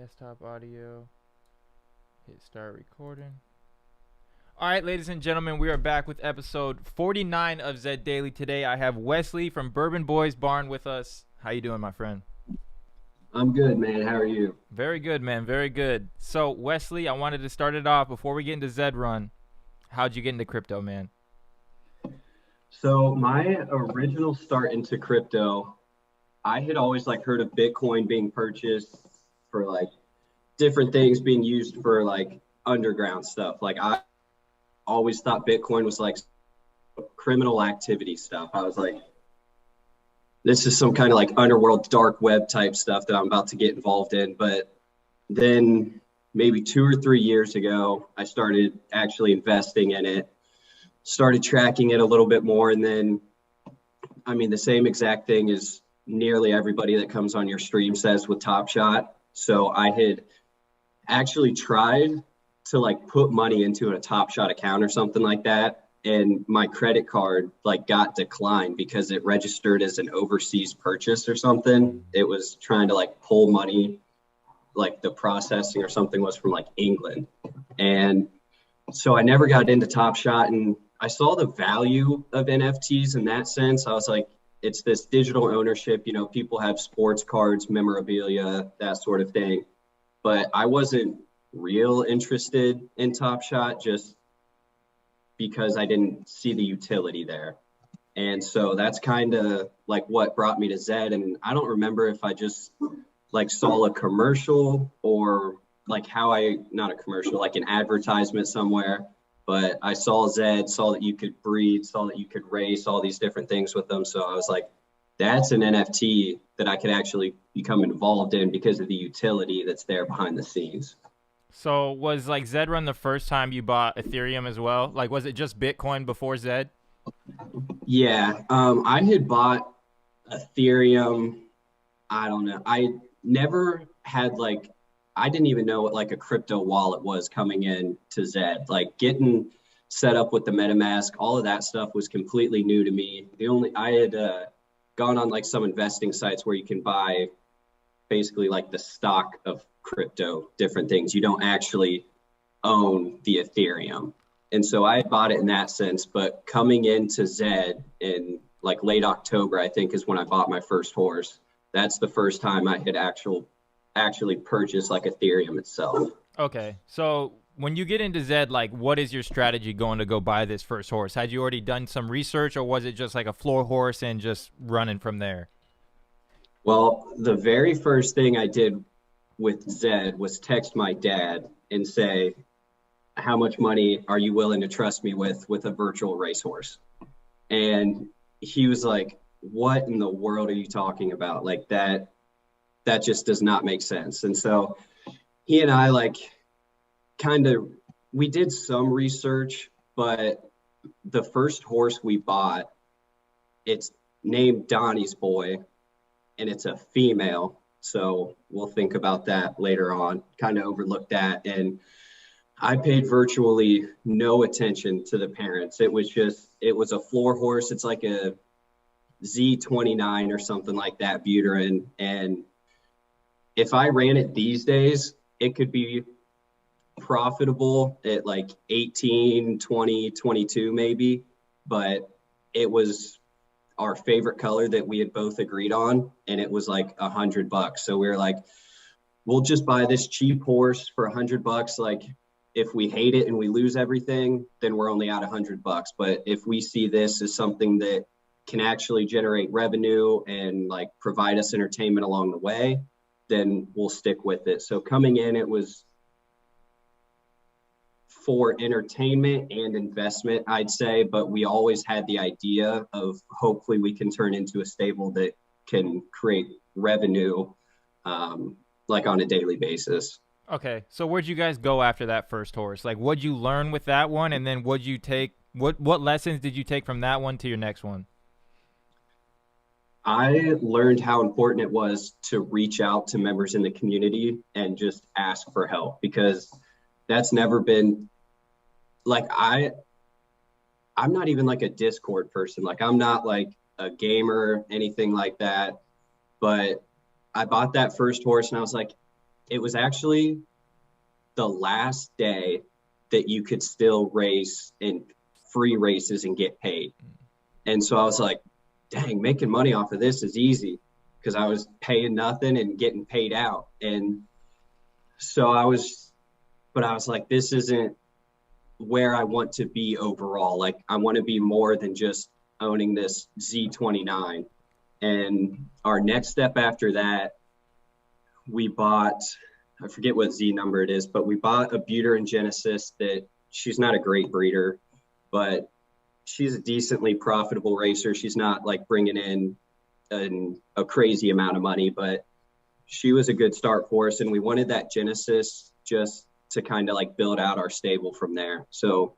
Desktop audio. Hit start recording. All right, ladies and gentlemen, we are back with episode 49 of Zed Daily. Today I have Wesley from Bourbon Boys Barn with us. How you doing, my friend? I'm good, man. How are you? Very good, man. Very good. So, Wesley, I wanted to start it off before we get into Zed Run. How'd you get into crypto, man? So my original start into crypto, I had always heard of Bitcoin being purchased for different things being used for underground stuff. Like I always thought Bitcoin was criminal activity stuff. I was like, this is some kind of underworld dark web type stuff that I'm about to get involved in. But then maybe 2 or 3 years ago, I started actually investing in it, started tracking it a little bit more. And then, I mean, the same exact thing as nearly everybody that comes on your stream says with Top Shot. So I had actually tried to put money into a Top Shot account or something like that. And my credit card got declined because it registered as an overseas purchase or something. It was trying to pull money, the processing or something was from England. And so I never got into Top Shot, and I saw the value of NFTs in that sense. I was like, it's this digital ownership, people have sports cards, memorabilia, that sort of thing. But I wasn't real interested in Top Shot just because I didn't see the utility there. And so that's kind of what brought me to Zed. And I don't remember if I just saw a commercial or not a commercial, an advertisement somewhere. But I saw Zed, saw that you could breed, saw that you could race, all these different things with them. So I was like, that's an NFT that I could actually become involved in because of the utility that's there behind the scenes. So, was Zed Run the first time you bought Ethereum as well? Was it just Bitcoin before Zed? Yeah, I had bought Ethereum. I don't know. I never had I didn't even know what a crypto wallet was coming in to Zed. Getting set up with the MetaMask, all of that stuff was completely new to me. I had gone on some investing sites where you can buy basically the stock of crypto, different things. You don't actually own the Ethereum. And so I bought it in that sense, but coming into Zed in late October, I think is when I bought my first horse. That's the first time I had actually purchased Ethereum itself. Okay, so when you get into Zed, what is your strategy going to go buy this first horse? Had you already done some research, or was it just a floor horse and just running from there? Well, the very first thing I did with Zed was text my dad and say, how much money are you willing to trust me with a virtual racehorse? And he was like, what in the world are you talking about? That just does not make sense. And so he and I we did some research, but the first horse we bought, it's named Donnie's Boy, and it's a female. So we'll think about that later on, kind of overlooked that. And I paid virtually no attention to the parents. It was a floor horse. It's like a Z29 or something like that, Buterin. And if I ran it these days, it could be profitable at 18, 20, 22 maybe. But it was our favorite color that we had both agreed on, and it was $100. So we were like, we'll just buy this cheap horse for $100. If we hate it and we lose everything, then we're only out $100. But if we see this as something that can actually generate revenue and provide us entertainment along the way, then we'll stick with it. So coming in, it was for entertainment and investment, I'd say, but we always had the idea of hopefully we can turn into a stable that can create revenue on a daily basis. Okay, so where'd you guys go after that first horse? What'd you learn with that one, and then what'd you take? What lessons did you take from that one to your next one? I learned how important it was to reach out to members in the community and just ask for help, because that's never been I'm not even a Discord person. I'm not a gamer, anything like that. But I bought that first horse and I was like, it was actually the last day that you could still race in free races and get paid. And so I was like, dang, making money off of this is easy because I was paying nothing and getting paid out. And so but I was like, this isn't where I want to be overall. Like, I want to be more than just owning this Z29. And our next step after that, we bought, I forget what Z number it is, but we bought a Buter and Genesis that she's not a great breeder, but she's a decently profitable racer. She's not like bringing in a crazy amount of money, but she was a good start for us. And we wanted that Genesis just to kind of like build out our stable from there. So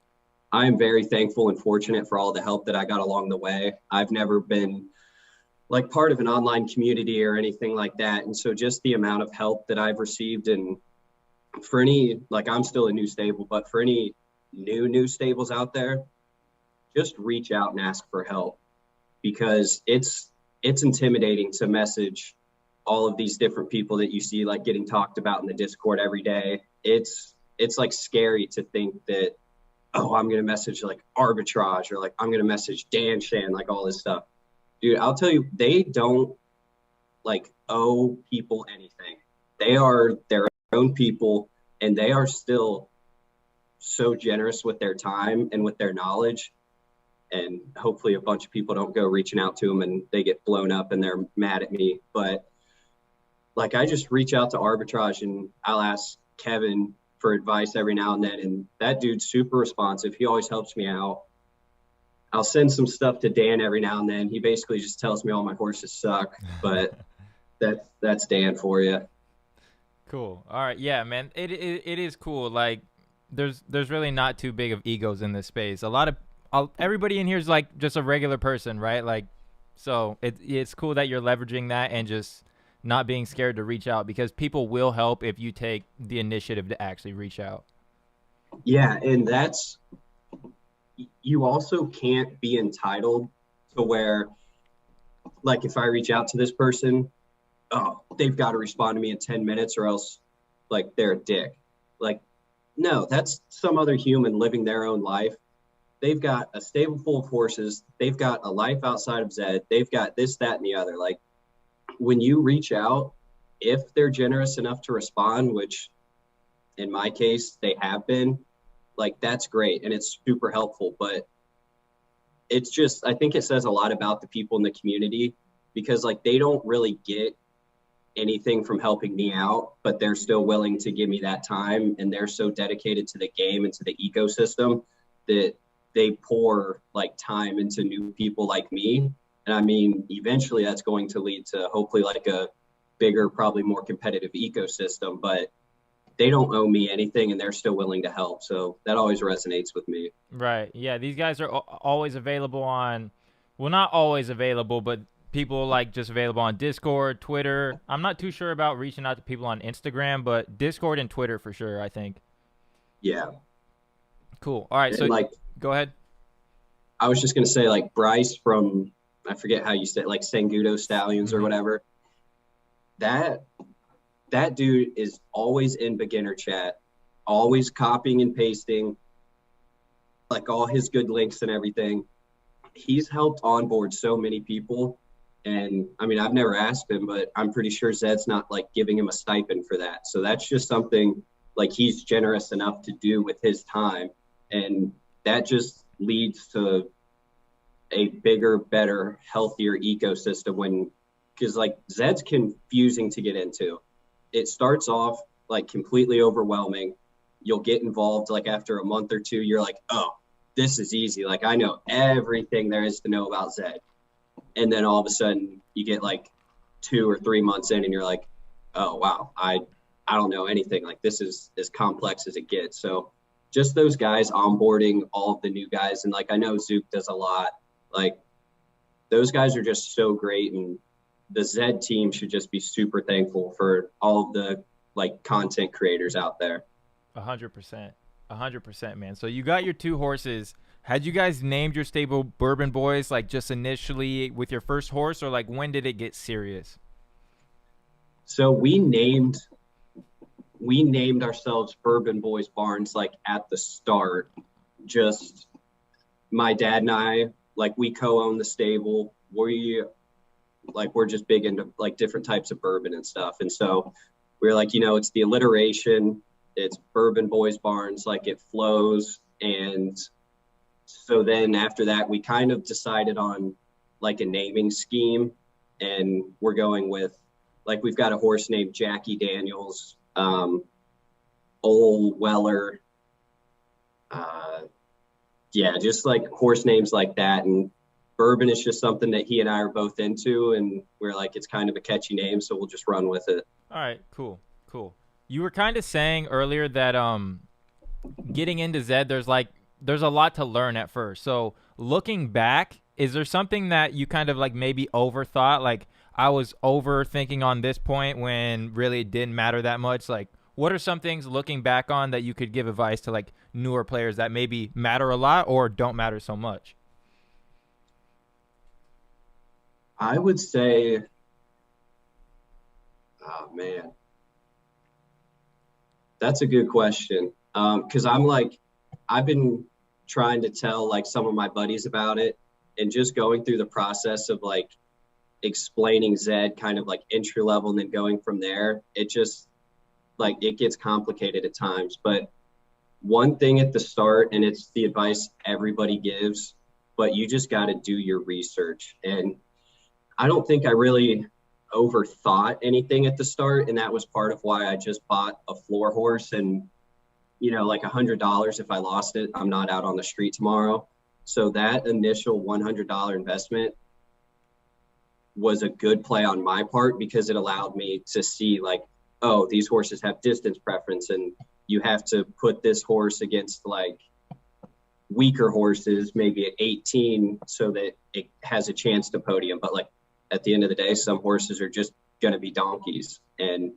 I am very thankful and fortunate for all the help that I got along the way. I've never been like part of an online community or anything like that. And so just the amount of help that I've received, and for any, like, I'm still a new stable, but for any new stables out there, just reach out and ask for help, because it's intimidating to message all of these different people that you see like getting talked about in the Discord every day. It's like scary to think that, oh, I'm going to message like Arbitrage, or like I'm going to message Dan Shan, like all this stuff. Dude, I'll tell you, they don't like owe people anything. They are their own people, and they are still so generous with their time and with their knowledge. And hopefully a bunch of people don't go reaching out to them and they get blown up and they're mad at me. But like, I just reach out to Arbitrage and I'll ask Kevin for advice every now and then. And that dude's super responsive. He always helps me out. I'll send some stuff to Dan every now and then. He basically just tells me all my horses suck, but that's Dan for you. Cool. All right. Yeah, man. It is cool. Like, there's really not too big of egos in this space. Everybody in here is like just a regular person, right? Like, so it's cool that you're leveraging that and just not being scared to reach out, because people will help if you take the initiative to actually reach out. Yeah, and you also can't be entitled to where, like, if I reach out to this person, oh, they've got to respond to me in 10 minutes or else like they're a dick. Like, no, that's some other human living their own life. They've got a stable full of horses. They've got a life outside of Zed. They've got this, that, and the other. Like, when you reach out, if they're generous enough to respond, which in my case, they have been, like, that's great. And it's super helpful. But it's just, I think it says a lot about the people in the community, because like, they don't really get anything from helping me out, but they're still willing to give me that time. And they're so dedicated to the game and to the ecosystem that they pour like time into new people like me. And I mean, eventually that's going to lead to hopefully like a bigger, probably more competitive ecosystem, but they don't owe me anything and they're still willing to help. So that always resonates with me. Right. Yeah. These guys are always available on, well, not always available, but people like just available on Discord, Twitter. I'm not too sure about reaching out to people on Instagram, but Discord and Twitter for sure, I think. Yeah. Cool. All right. And so like, go ahead. I was just going to say, like, Bryce from, I forget how you say it, like Sangudo Stallions or whatever. That dude is always in beginner chat, always copying and pasting like all his good links and everything. He's helped onboard so many people. And I mean, I've never asked him, but I'm pretty sure Zed's not like giving him a stipend for that. So that's just something like he's generous enough to do with his time. And that just leads to a bigger, better, healthier ecosystem because like Zed's confusing to get into. It starts off like completely overwhelming. You'll get involved like after a month or two, you're like, oh, this is easy. Like, I know everything there is to know about Zed. And then all of a sudden you get like 2 or 3 months in and you're like, oh, wow, I don't know anything. Like, this is as complex as it gets. So just those guys onboarding all of the new guys. And like, I know Zook does a lot. Like, those guys are just so great. And the Zed team should just be super thankful for all of the like content creators out there. 100%. 100%, man. So you got your 2 horses. Had you guys named your stable Bourbon Boys like just initially with your first horse, or like when did it get serious? So we named we named ourselves Bourbon Boys Barns like at the start. Just my dad and I, like we co-own the stable. We're just big into like different types of bourbon and stuff. And so we were like, it's the alliteration. It's Bourbon Boys Barns, like it flows. And so then after that, we kind of decided on like a naming scheme, and we're going with like we've got a horse named Jackie Daniels, Ole Weller, just like horse names like that. And Bourbon is just something that he and I are both into, and we're like, it's kind of a catchy name, so we'll just run with it. All right, cool. You were kind of saying earlier that getting into Zed, there's a lot to learn at first. So looking back, is there something that you kind of like maybe overthought? Like I was overthinking on this point when really it didn't matter that much. Like what are some things looking back on that you could give advice to like newer players that maybe matter a lot or don't matter so much? I would say, oh man, that's a good question. Because I've been trying to tell like some of my buddies about it, and just going through the process of like explaining Zed kind of like entry level and then going from there. It just like it gets complicated at times. But one thing at the start, and it's the advice everybody gives, but you just got to do your research. And I don't think I really overthought anything at the start, and that was part of why I just bought a floor horse. And like $100, if I lost it, I'm not out on the street tomorrow. So that initial $100 investment was a good play on my part, because it allowed me to see like, oh, these horses have distance preference, and you have to put this horse against like weaker horses, maybe at 18, so that it has a chance to podium. But like at the end of the day, some horses are just going to be donkeys. And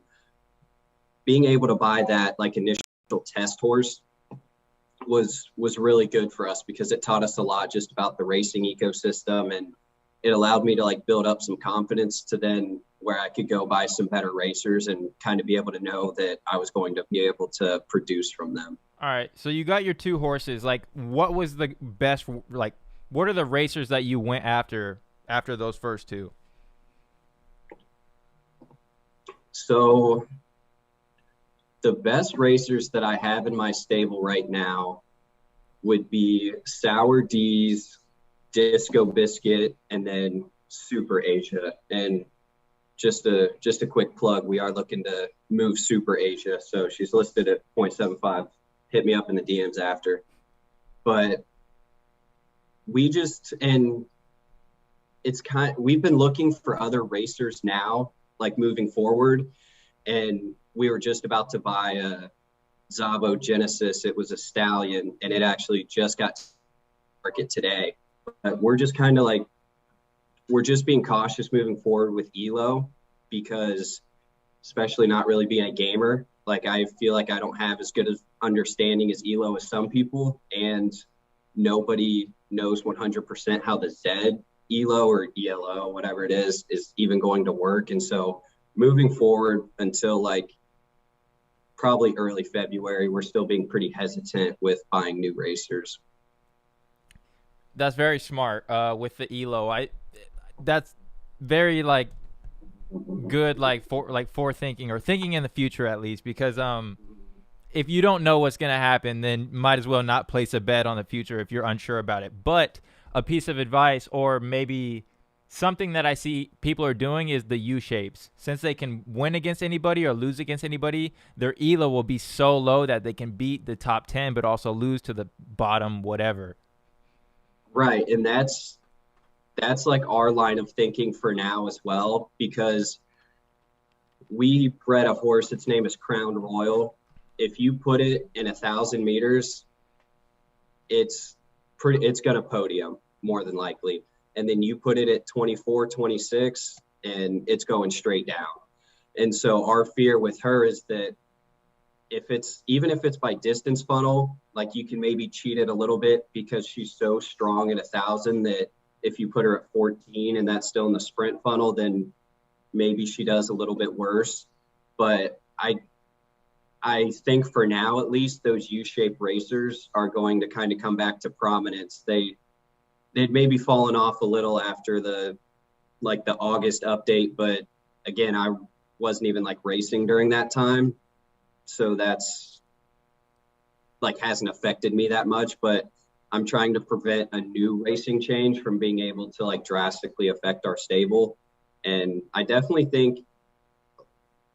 being able to buy that like initial test horse was really good for us, because it taught us a lot just about the racing ecosystem, and it allowed me to like build up some confidence to then where I could go buy some better racers and kind of be able to know that I was going to be able to produce from them. All right, so you got your two horses. Like, what was the best? Like, what are the racers that you went after those first two? So the best racers that I have in my stable right now would be Sour D's, Disco Biscuit, and then Super Asia. And just a quick plug, we are looking to move Super Asia, so she's listed at 0.75. Hit me up in the DMs after. But we've been looking for other racers now, like moving forward, and we were just about to buy a Zabo Genesis. It was a stallion, and it actually just got to market today. But we're just kind of like, we're just being cautious moving forward with ELO, because especially not really being a gamer, like I feel like I don't have as good of understanding as ELO as some people, and nobody knows 100% how the Zed ELO or ELO, whatever it is even going to work. And so moving forward until like probably early February, we're still being pretty hesitant with buying new racers. That's very smart. With the ELO, that's very like good, like forethinking or thinking in the future at least, because if you don't know what's gonna happen, then might as well not place a bet on the future if you're unsure about it. But a piece of advice, or maybe something that I see people are doing, is the U shapes. Since they can win against anybody or lose against anybody, their ELO will be so low that they can beat the top 10, but also lose to the bottom whatever. Right, and that's like our line of thinking for now as well, because we bred a horse. Its name is Crown Royal. If you put it in 1,000 meters, it's going to podium more than likely. And then you put it at 24, 26, and it's going straight down. And so our fear with her is that even if it's by distance funnel, like you can maybe cheat it a little bit, because she's so strong at 1,000 that if you put her at 14 and that's still in the sprint funnel, then maybe she does a little bit worse. But I think for now, at least, those U-shaped racers are going to kind of come back to prominence. They'd maybe fallen off a little after the August update, but again, I wasn't even like racing during that time, so that's like hasn't affected me that much. But I'm trying to prevent a new racing change from being able to like drastically affect our stable. And I definitely think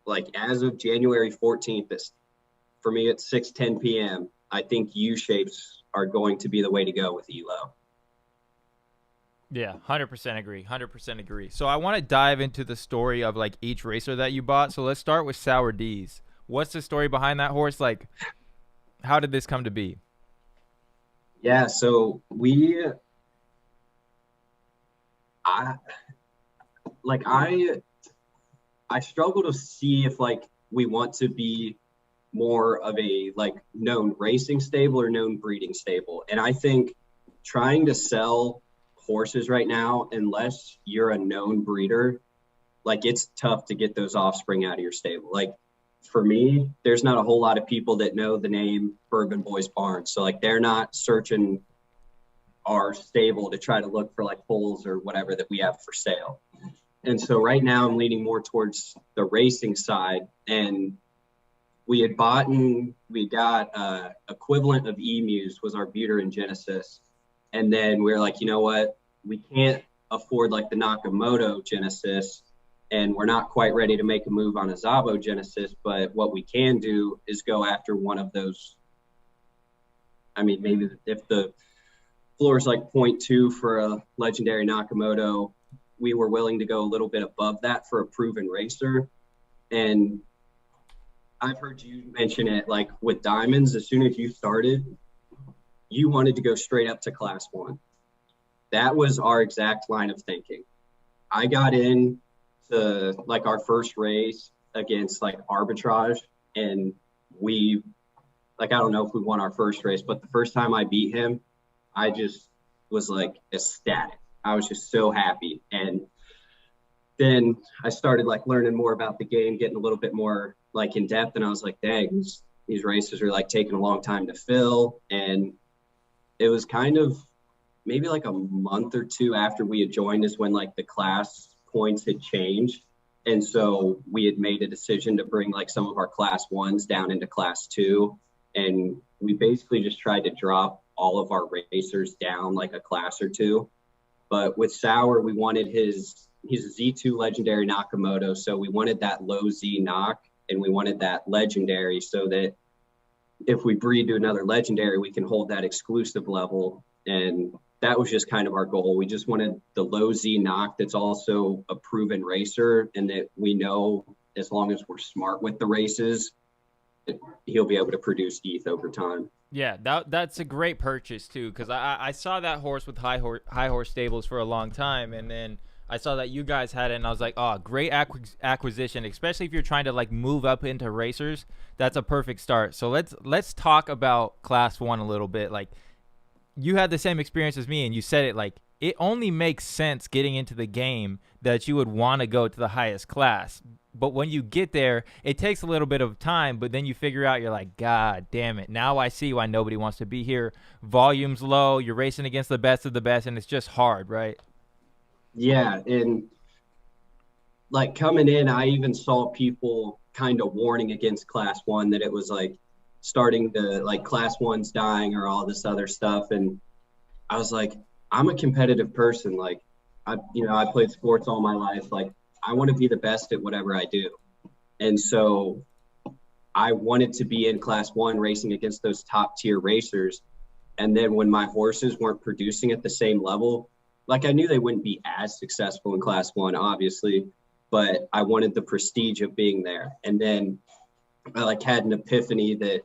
like as of January 14th, for me it's 6:10 p.m. I think U shapes are going to be the way to go with Elo. Yeah, 100% agree. 100% agree. So I want to dive into the story of like each racer that you bought. So let's start with Sour D's. What's the story behind that horse? Like, how did this come to be? Yeah, so I like I struggle to see if like we want to be more of a like known racing stable or known breeding stable. And I think trying to sell horses right now, unless you're a known breeder, like it's tough to get those offspring out of your stable. Like for me, there's not a whole lot of people that know the name Bourbon Boys Barn. So like they're not searching our stable to try to look for like foals or whatever that we have for sale. And so right now I'm leaning more towards the racing side. And we got equivalent of emus was our Buter and Genesis. And then we are like, you know what? We can't afford like the Nakamoto Genesis, and we're not quite ready to make a move on a Zabo Genesis. But what we can do is go after one of those. I mean, maybe if the floor is like 0.2 for a legendary Nakamoto, we were willing to go a little bit above that for a proven racer. And I've heard you mention it like with diamonds, as soon as you started, you wanted to go straight up to class one. That was our exact line of thinking. I got in to like our first race against like arbitrage, and we like, I don't know if we won our first race, but the first time I beat him, I just was like ecstatic. I was just so happy. And then I started like learning more about the game, getting a little bit more like in depth. And I was like, dang, these races are like taking a long time to fill. And it was kind of maybe like a month or two after we had joined is when like the class points had changed. And so we had made a decision to bring like some of our class ones down into class two. And we basically just tried to drop all of our racers down like a class or two. But with Sour, we wanted he's a Z2 legendary Nakamoto. So we wanted that low Z knock, and we wanted that legendary so that if we breed to another legendary, we can hold that exclusive level. And that was just kind of our goal. We just wanted the low Z knock that's also a proven racer, and that we know as long as we're smart with the races, he'll be able to produce ETH over time. Yeah, that's a great purchase too, because I saw that horse with high horse stables for a long time, and then I saw that you guys had it, and I was like, oh, great acquisition, especially if you're trying to like move up into racers. That's a perfect start. So let's talk about class one a little bit. Like, you had the same experience as me, and you said it like it only makes sense getting into the game that you would want to go to the highest class. But when you get there, it takes a little bit of time, but then you figure out, you're like, God damn it. Now I see why nobody wants to be here. Volume's low. You're racing against the best of the best, and it's just hard, right? Yeah. And like coming in, I even saw people kind of warning against class one, that it was like starting to like class one's dying or all this other stuff. And I was like, I'm a competitive person. Like I played sports all my life. Like I want to be the best at whatever I do. And so I wanted to be in class one racing against those top tier racers. And then when my horses weren't producing at the same level, like I knew they wouldn't be as successful in class one, obviously, but I wanted the prestige of being there. And then I like had an epiphany that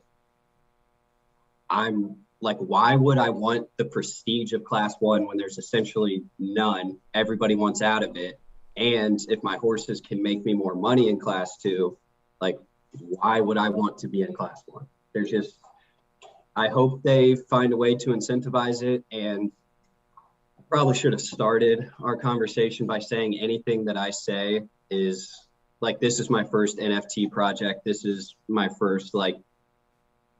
I'm like, why would I want the prestige of class one when there's essentially none? Everybody wants out of it. And if my horses can make me more money in class two, like, why would I want to be in class one? There's just, I hope they find a way to incentivize it. And probably should have started our conversation by saying anything that I say is like this is my first NFT project. This is my first like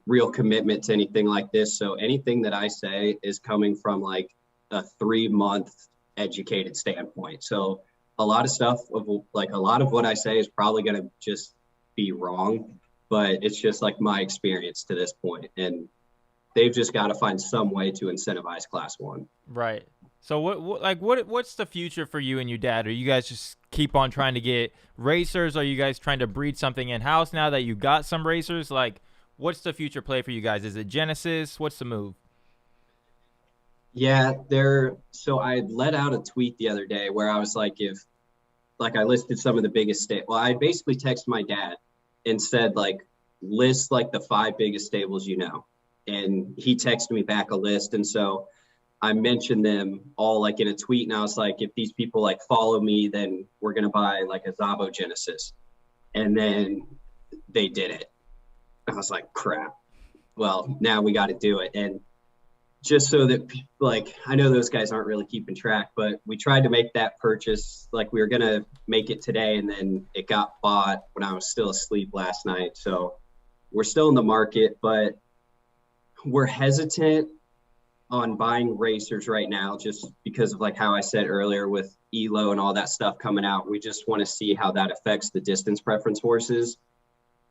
real commitment to anything like this. So anything that I say is coming from like a 3-month educated standpoint. So a lot of stuff of like a lot of what I say is probably going to just be wrong, but it's just like my experience to this point. And they've just got to find some way to incentivize class one. Right. So what's the future for you and your dad? Are you guys just keep on trying to get racers? Are you guys trying to breed something in house now that you got some racers? Like, what's the future play for you guys? Is it Genesis? What's the move? Yeah, so I let out a tweet the other day where I was like, if like I listed some of the biggest well, I basically texted my dad and said like, list like the 5 biggest stables, you know, and he texted me back a list. And so I mentioned them all like in a tweet, and I was like, if these people like follow me, then we're going to buy like a Zabo Genesis. And then they did it. I was like, crap. Well, now we got to do it. And just so that like, I know those guys aren't really keeping track, but we tried to make that purchase. Like we were going to make it today, and then it got bought when I was still asleep last night. So we're still in the market, but we're hesitant on buying racers right now, just because of like how I said earlier with ELO and all that stuff coming out. We just want to see how that affects the distance preference horses.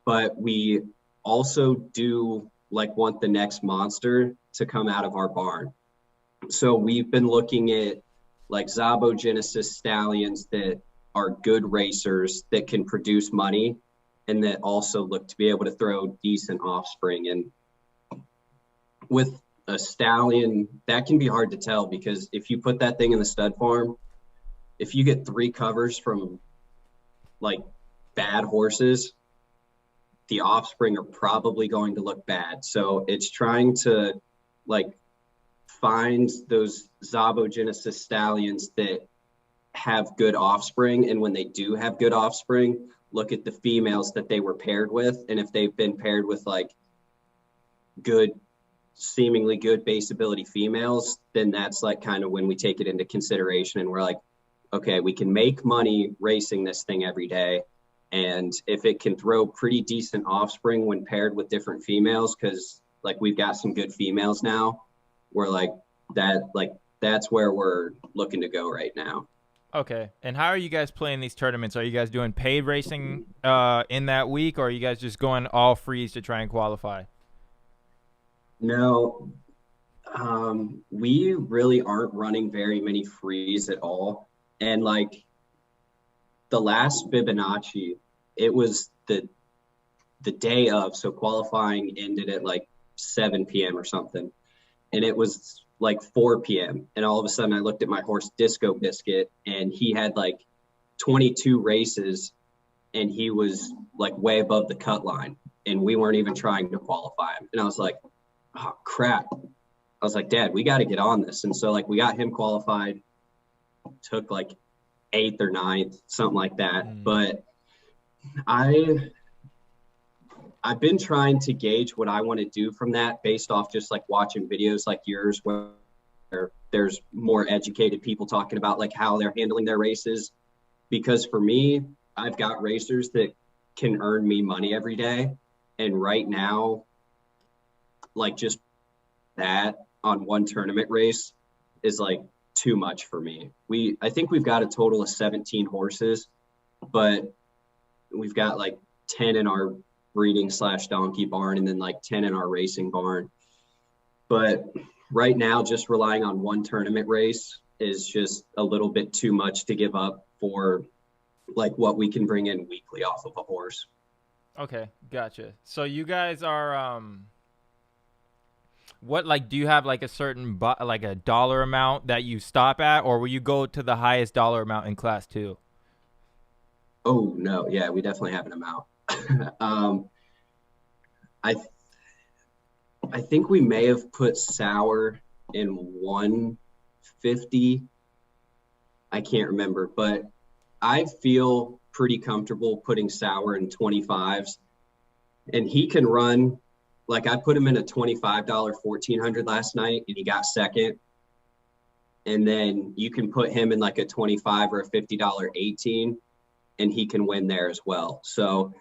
But we also do like want the next monster to come out of our barn. So we've been looking at like Zabo Genesis stallions that are good racers that can produce money and that also look to be able to throw decent offspring. And with a stallion, that can be hard to tell, because if you put that thing in the stud farm, if you get 3 covers from like bad horses, the offspring are probably going to look bad. So it's trying to like find those Zabo Genesis stallions that have good offspring. And when they do have good offspring, look at the females that they were paired with. And if they've been paired with like good, seemingly good base ability females, then that's like kind of when we take it into consideration, and we're like, okay, we can make money racing this thing every day. And if it can throw pretty decent offspring when paired with different females, because like we've got some good females now, we're like that's where we're looking to go right now. Okay. And how are you guys playing these tournaments? Are you guys doing paid racing in that week, or are you guys just going all freeze to try and qualify? No, we really aren't running very many frees at all. And like the last Fibonacci, it was the day of, so qualifying ended at like 7 p.m. or something. And it was like 4 p.m. And all of a sudden I looked at my horse Disco Biscuit, and he had like 22 races, and he was like way above the cut line, and we weren't even trying to qualify him. And I was like, oh crap. I was like, Dad, we got to get on this. And so like we got him qualified, took like 8th or 9th, something like that. But I've been trying to gauge what I want to do from that based off just like watching videos like yours, where there's more educated people talking about like how they're handling their races. Because for me, I've got racers that can earn me money every day. And right now, like just that on one tournament race is like too much for me. I think we've got a total of 17 horses, but we've got like 10 in our breeding / donkey barn, and then like 10 in our racing barn. But right now, just relying on one tournament race is just a little bit too much to give up for like what we can bring in weekly off of a horse. Okay, gotcha. So you guys are what, like, do you have like a certain like a dollar amount that you stop at, or will you go to the highest dollar amount in class 2? Oh no, yeah, we definitely have an amount. I think we may have put Sour in 150. I can't remember, but I feel pretty comfortable putting Sour in 25s, and he can run. Like I put him in a $25 1400 last night, and he got second. And then you can put him in like a $25 or a $50 18, and he can win there as well. So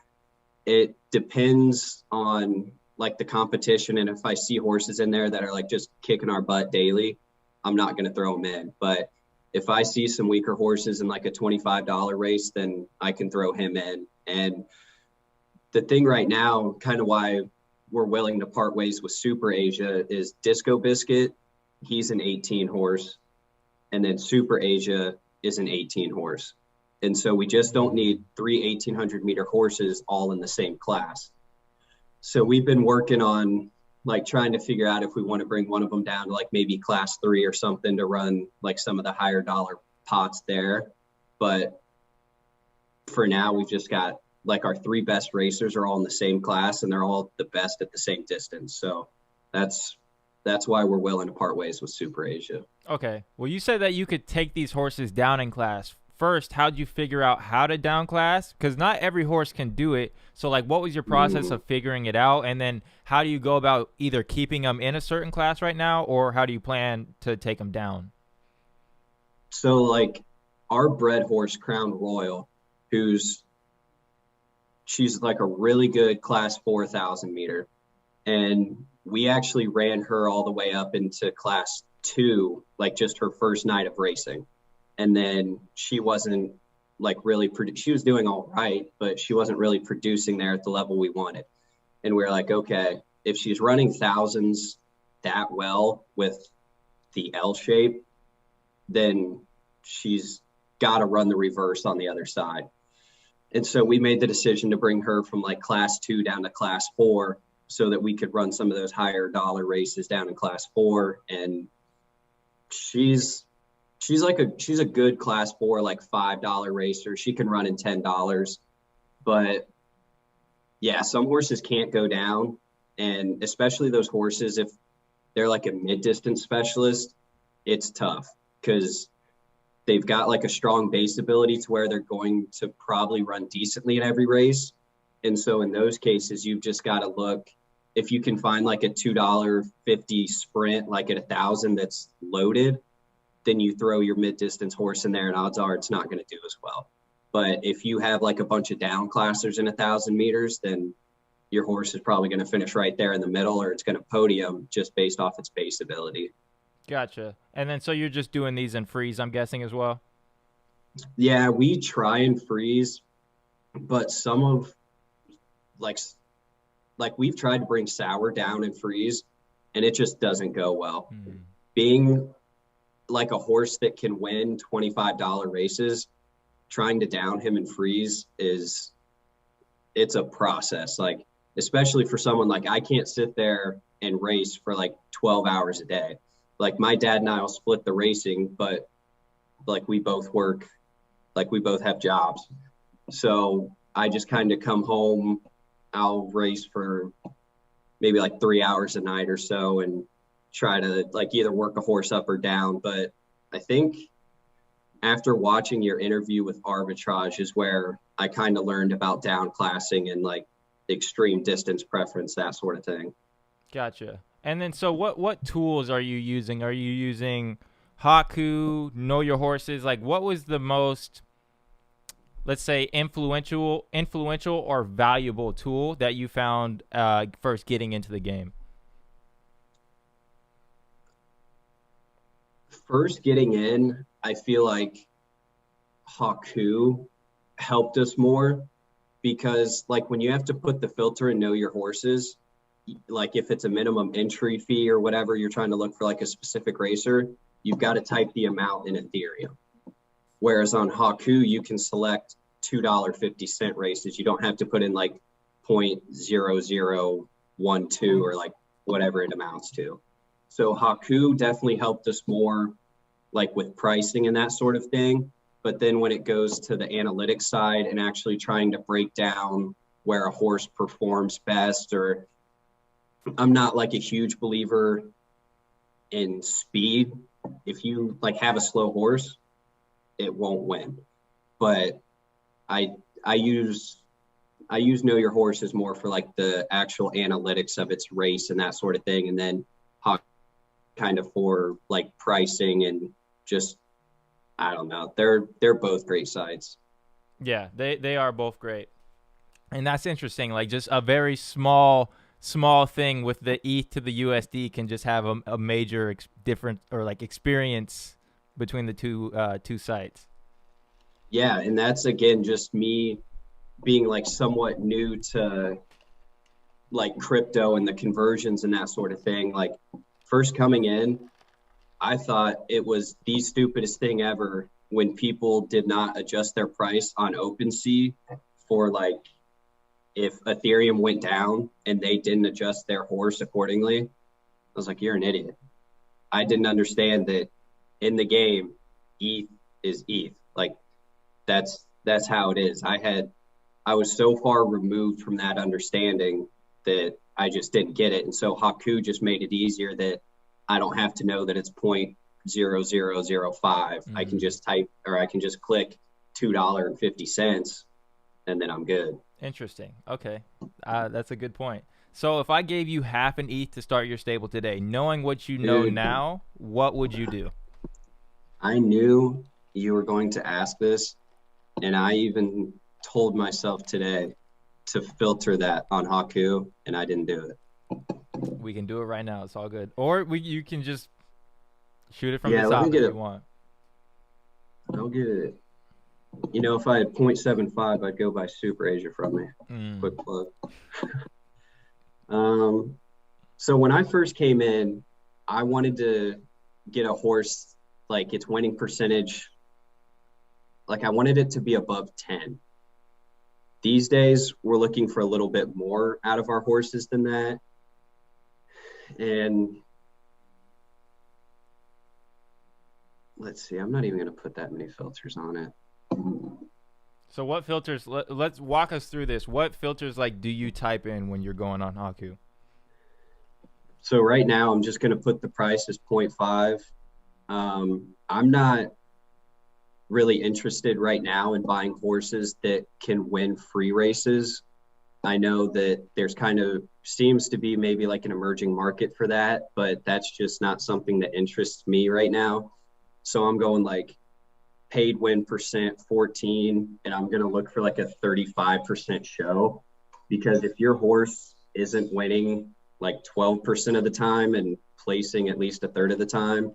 it depends on like the competition. And if I see horses in there that are like just kicking our butt daily, I'm not going to throw them in. But if I see some weaker horses in like a $25 race, then I can throw him in. And the thing right now, kind of why we're willing to part ways with Super Asia, is Disco Biscuit. He's an 18 horse. And then Super Asia is an 18 horse. And so we just don't need 3 1,800-meter horses all in the same class. So we've been working on like trying to figure out if we want to bring one of them down to like maybe class 3 or something to run like some of the higher dollar pots there. But for now, we've just got like our 3 best racers are all in the same class, and they're all the best at the same distance. So that's why we're willing to part ways with Super Asia. Okay. Well, you said that you could take these horses down in class. First, how'd you figure out how to down class? Because not every horse can do it. So, like, what was your process of figuring it out? And then how do you go about either keeping them in a certain class right now, or how do you plan to take them down? So, like, our bred horse, Crown Royal, she's like a really good class 4,000 meter. And we actually ran her all the way up into class 2, like just her first night of racing. And then she wasn't like really, she was doing all right, but she wasn't really producing there at the level we wanted. And we were like, okay, if she's running thousands that well with the L shape, then she's got to run the reverse on the other side. And so we made the decision to bring her from like class 2 down to class 4 so that we could run some of those higher dollar races down in class 4. And she's a good class 4, like $5 racer. She can run in $10, but yeah, some horses can't go down. And especially those horses, if they're like a mid-distance specialist, it's tough because they've got like a strong base ability to where they're going to probably run decently in every race. And so in those cases, you've just got to look, if you can find like a $2.50 sprint, like at 1,000 that's loaded, then you throw your mid-distance horse in there and odds are it's not going to do as well. But if you have like a bunch of down classers in 1,000 meters, then your horse is probably going to finish right there in the middle, or it's going to podium just based off its base ability. Gotcha. And then so you're just doing these in freeze, I'm guessing, as well? Yeah, we try and freeze, but some of like we've tried to bring sour down and freeze, and it just doesn't go well. Being like a horse that can win $25 races, trying to down him and freeze it's a process. Like, especially for someone like I can't sit there and race for like 12 hours a day. Like my dad and I will split the racing, but like we both work, like we both have jobs. So I just kind of come home, I'll race for maybe like 3 hours a night or so and try to like either work a horse up or down. But I think after watching your interview with Arbitrage is where I kind of learned about downclassing and like extreme distance preference, that sort of thing. Gotcha. And then so what tools are you using? Are you using Haku, Know Your Horses? Like, what was the most, let's say, influential or valuable tool that you found first getting into the game? First getting in, I feel like Haku helped us more because like when you have to put the filter and Know Your Horses, like if it's a minimum entry fee or whatever, you're trying to look for like a specific racer, you've got to type the amount in Ethereum. Whereas on Haku, you can select $2.50 races. You don't have to put in like 0.0012 or like whatever it amounts to. So Haku definitely helped us more like with pricing and that sort of thing. But then when it goes to the analytics side and actually trying to break down where a horse performs best, or I'm not like a huge believer in speed. If you like have a slow horse, it won't win. But I use Know Your Horses more for like the actual analytics of its race and that sort of thing. And then Hawk kind of for like pricing and just, I don't know. They're both great sites. Yeah, they are both great. And that's interesting. Like just a very small thing with the ETH to the USD can just have a major difference or like experience between the two sites. Yeah, and that's again just me being like somewhat new to like crypto and the conversions and that sort of thing. Like first coming in, I thought it was the stupidest thing ever when people did not adjust their price on OpenSea for like if Ethereum went down and they didn't adjust their horse accordingly. I was like, you're an idiot. I didn't understand that in the game, ETH is ETH. Like that's how it is. I was so far removed from that understanding that I just didn't get it. And so Haku just made it easier that I don't have to know that it's 0.0005. I can just type or I can just click $2.50 and then I'm good. Interesting. Okay. That's a good point. So if I gave you half an ETH to start your stable today, knowing what you know Dude, now, what would you do? I knew you were going to ask this, and I even told myself today to filter that on Haku, and I didn't do it. We can do it right now. It's all good. Or you can just shoot it from Yeah, the let me top get if it. you want. I'll get it. You know, if I had 0.75, I'd go buy Super Asia from me. Quick plug. So when I first came in, I wanted to get a horse like its winning percentage. Like I wanted it to be above 10. These days, we're looking for a little bit more out of our horses than that. And let's see, I'm not even going to put that many filters on it. So what filters? Let's walk us through this. What filters like do you type in when you're going on Haku? So right now, I'm just going to put the price as 0.5. I'm not really interested right now in buying horses that can win free races. I know that there's kind of seems to be maybe like an emerging market for that, but that's just not something that interests me right now. So I'm going like paid win percent 14, and I'm going to look for like a 35% show, because if your horse isn't winning like 12% of the time and placing at least a third of the time,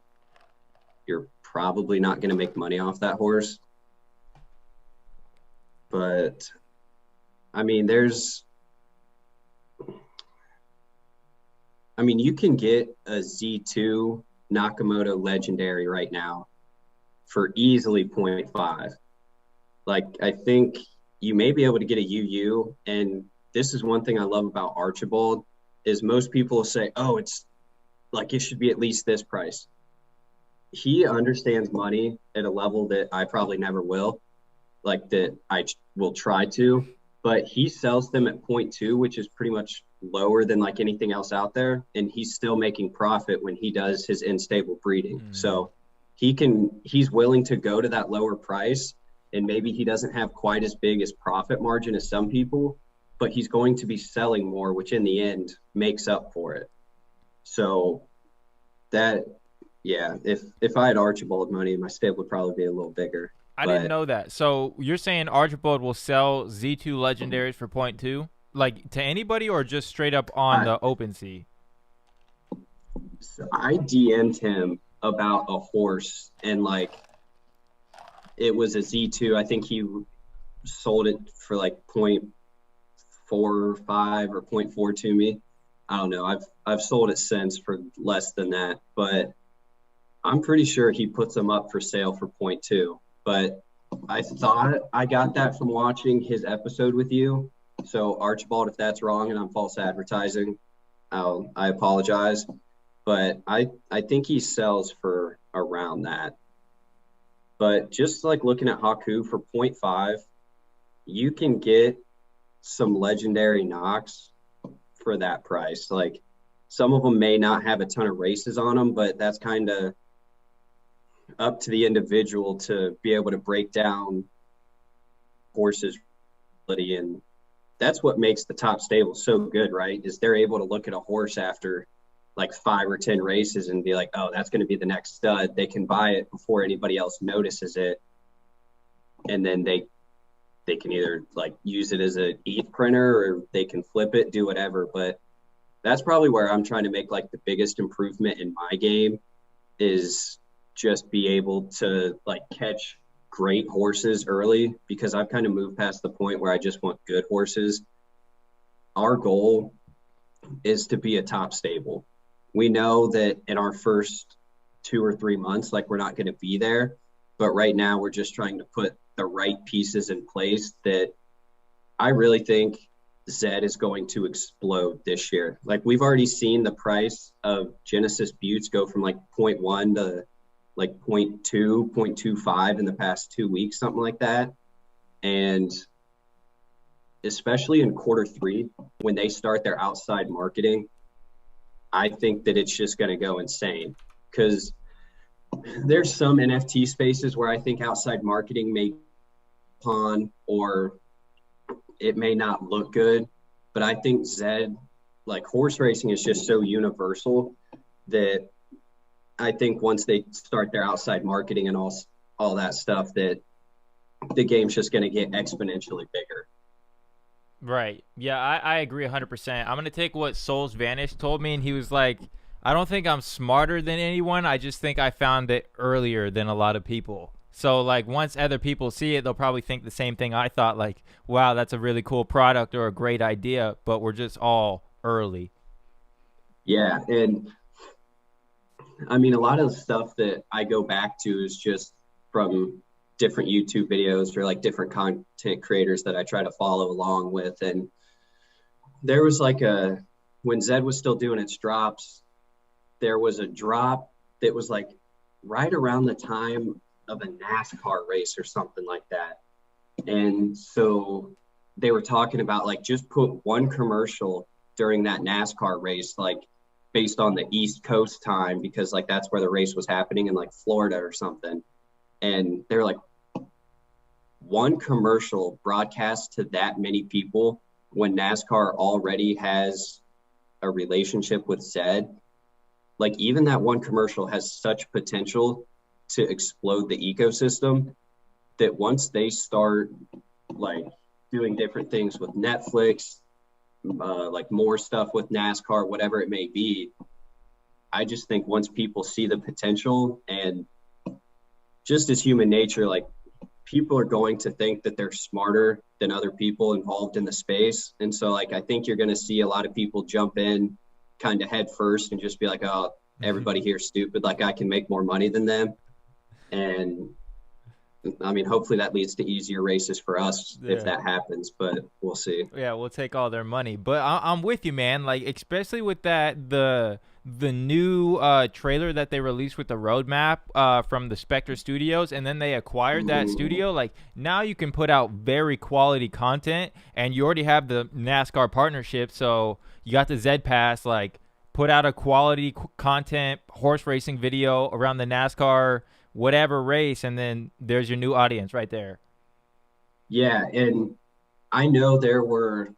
you're probably not going to make money off that horse. But I mean, you can get a Z2 Nakamoto Legendary right now for easily 0.5. Like, I think you may be able to get a UU. And this is one thing I love about Archibald is most people say, oh, it's like it should be at least this price. He understands money at a level that I probably never will, like that I will try to, but he sells them at 0.2, which is pretty much lower than like anything else out there. And he's still making profit when he does his in-stable breeding. So he's willing to go to that lower price, and maybe he doesn't have quite as big as profit margin as some people, but he's going to be selling more, which in the end makes up for it. So that, yeah, if I had Archibald money, my stable would probably be a little bigger. I didn't know that. So you're saying Archibald will sell Z2 legendaries for 0.2, like to anybody, or just straight up on the OpenSea? So I DM'd him about a horse, and like it was a Z2. I think he sold it for like 0.45 or 0.4 to me. I don't know. I've sold it since for less than that, but I'm pretty sure he puts them up for sale for 0.2. But I thought I got that from watching his episode with you. So Archibald, if that's wrong and I'm false advertising, I apologize. But I think he sells for around that. But just like looking at Haku for 0.5, you can get some legendary knocks for that price. Like some of them may not have a ton of races on them, but that's kind of up to the individual to be able to break down horses. And that's what makes the top stable so good, right? Is they're able to look at a horse after like 5 or 10 races and be like, oh, that's going to be the next stud. They can buy it before anybody else notices it. And then they they can either like use it as a ETH printer or they can flip it, do whatever. But that's probably where I'm trying to make like the biggest improvement in my game is just be able to like catch great horses early, because I've kind of moved past the point where I just want good horses. Our goal is to be a top stable. We know that in our first 2 or 3 months, like we're not going to be there, but right now we're just trying to put the right pieces in place that I really think Zed is going to explode this year. Like we've already seen the price of Genesis Buttes go from like 0.1 to like 0.2, 0.25 in the past 2 weeks, something like that. And especially in Q3, when they start their outside marketing, I think that it's just going to go insane, because there's some NFT spaces where I think outside marketing may pawn or it may not look good, but I think Zed, like horse racing is just so universal that I think once they start their outside marketing and all that stuff, that the game's just going to get exponentially bigger. Right. Yeah, I agree 100%. I'm going to take what Souls Vanish told me, and he was like, I don't think I'm smarter than anyone. I just think I found it earlier than a lot of people. So, like, once other people see it, they'll probably think the same thing I thought, like, wow, that's a really cool product or a great idea, but we're just all early. Yeah. And I mean, a lot of the stuff that I go back to is just from different YouTube videos or like different content creators that I try to follow along with. And there was like when Zed was still doing its drops, there was a drop that was like right around the time of a NASCAR race or something like that. And so they were talking about like just put one commercial during that NASCAR race, like based on the East Coast time, because like that's where the race was happening in like Florida or something. And they're like, one commercial broadcast to that many people when NASCAR already has a relationship with Zed, like even that one commercial has such potential to explode the ecosystem that once they start like doing different things with Netflix, like more stuff with NASCAR, whatever it may be, I just think once people see the potential, and just as human nature, like people are going to think that they're smarter than other people involved in the space. And so like I think you're going to see a lot of people jump in kind of head first and just be like, oh, everybody here's stupid, like I can make more money than them. And I mean, hopefully that leads to easier races for us if that happens, but we'll see. Yeah, we'll take all their money. But I'm with you, man. Like, especially with that, the new trailer that they released with the roadmap from the Spectre Studios, and then they acquired that studio. Like, now you can put out very quality content, and you already have the NASCAR partnership, so you got the Zed Pass. Like, put out a quality content horse racing video around the NASCAR whatever race, and then there's your new audience right there. Yeah, and I know there were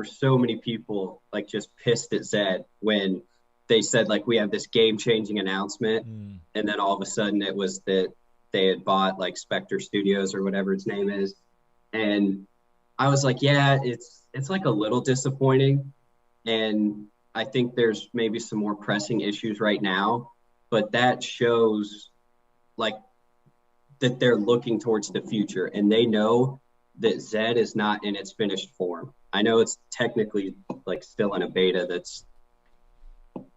so many people like just pissed at Zed when they said like we have this game-changing announcement, and then all of a sudden it was that they had bought like Spectre Studios or whatever its name is. And I was like, yeah, it's like a little disappointing, and I think there's maybe some more pressing issues right now, but that shows like that they're looking towards the future, and they know that Zed is not in its finished form. I know it's technically like still in a beta that's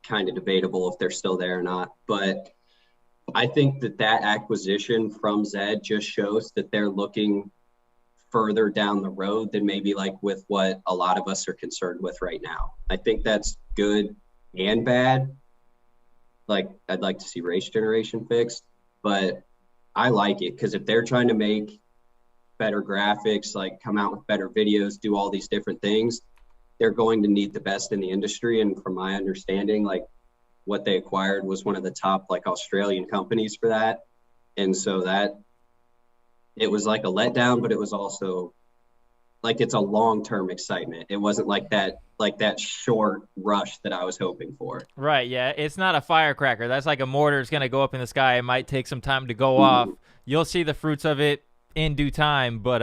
kind of debatable if they're still there or not, but I think that acquisition from Zed just shows that they're looking further down the road than maybe like with what a lot of us are concerned with right now. I think that's good and bad. Like I'd like to see race generation fixed, but I like it because if they're trying to make better graphics, like come out with better videos, do all these different things, they're going to need the best in the industry. And from my understanding, like what they acquired was one of the top like Australian companies for that. And so that it was like a letdown, but it was also like it's a long-term excitement. It wasn't like that short rush that I was hoping for. Right, yeah. It's not a firecracker. That's like a mortar. It's going to go up in the sky. It might take some time to go off. You'll see the fruits of it in due time. But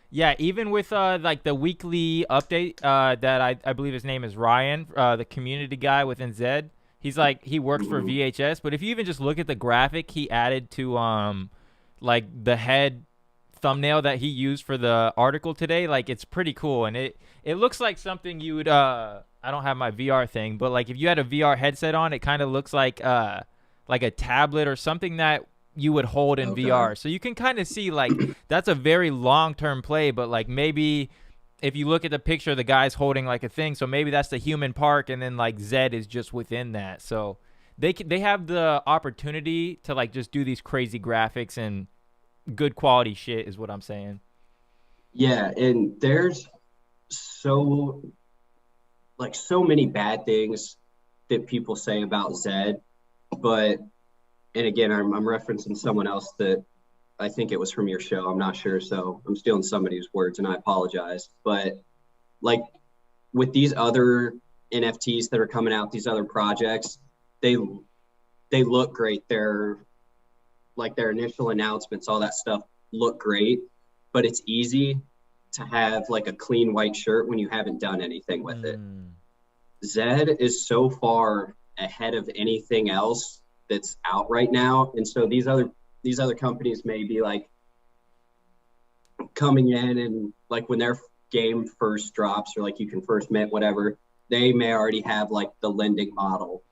yeah, even with like the weekly update that I believe his name is Ryan, the community guy within Zed. He's like he works for Mhm. VHS, but if you even just look at the graphic he added to like the head thumbnail that he used for the article today, like it's pretty cool, and it looks like something you would I don't have my VR thing, but like if you had a VR headset on, it kind of looks like a tablet or something that you would hold in Okay. VR. So you can kind of see like that's a very long-term play, but like maybe if you look at the picture, the guy's holding like a thing, so maybe that's the human park, and then like Zed is just within that. So they have the opportunity to like just do these crazy graphics and good quality shit is what I'm saying. Yeah, and there's so so many bad things that people say about Zed, but and again, I'm referencing someone else that I think it was from your show. I'm not sure, so I'm stealing somebody's words, and I apologize. But like with these other NFTs that are coming out, these other projects, they they look great. They're like their initial announcements, all that stuff look great, but it's easy to have like a clean white shirt when you haven't done anything with it. Mm. Zed is so far ahead of anything else that's out right now, and so these other companies may be like coming in and like when their game first drops or like you can first mint whatever, they may already have like the lending model.